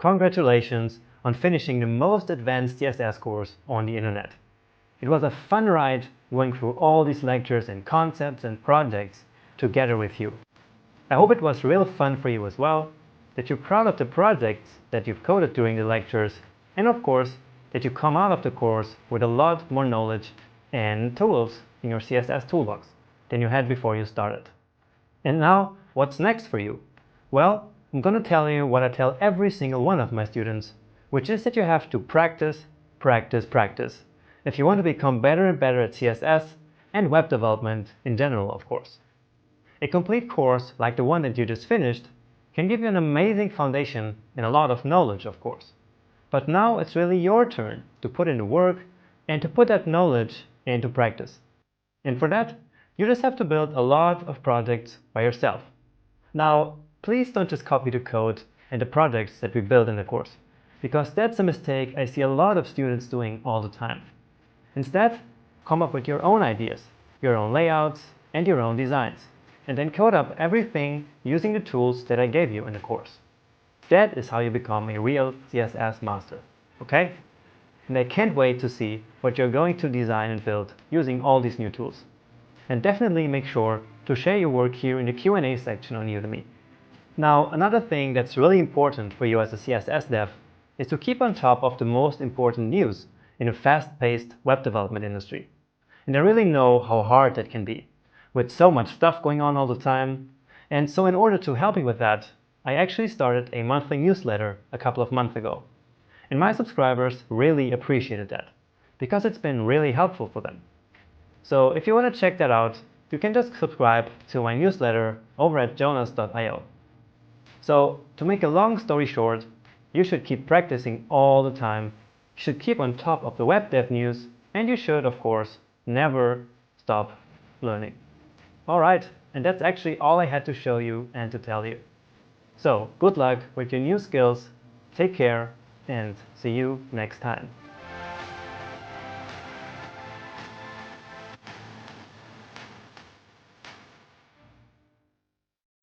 Congratulations on finishing the most advanced CSS course on the internet. It was a fun ride going through all these lectures and concepts and projects together with you. I hope it was real fun for you as well, that you're proud of the projects that you've coded during the lectures, and of course, that you come out of the course with a lot more knowledge and tools in your CSS toolbox than you had before you started. And now, what's next for you? Well, I'm going to tell you what I tell every single one of my students, which is that you have to practice, practice, practice, if you want to become better and better at CSS and web development in general, of course. A complete course like the one that you just finished can give you an amazing foundation and a lot of knowledge, of course. But now it's really your turn to put in the work and to put that knowledge into practice. And for that, you just have to build a lot of projects by yourself. Now, please don't just copy the code and the projects that we build in the course, because that's a mistake I see a lot of students doing all the time. Instead, come up with your own ideas, your own layouts, and your own designs, and then code up everything using the tools that I gave you in the course. That is how you become a real CSS master, okay? And I can't wait to see what you're going to design and build using all these new tools. And definitely make sure to share your work here in the Q&A section on Udemy. Now, another thing that's really important for you as a CSS dev is to keep on top of the most important news in a fast-paced web development industry. And I really know how hard that can be, with so much stuff going on all the time. And so in order to help you with that, I actually started a monthly newsletter a couple of months ago. And my subscribers really appreciated that, because it's been really helpful for them. So if you want to check that out, you can just subscribe to my newsletter over at jonas.io. So to make a long story short, you should keep practicing all the time, you should keep on top of the web dev news, and you should, of course, never stop learning. Alright, and that's actually all I had to show you and to tell you. So good luck with your new skills, take care, and see you next time.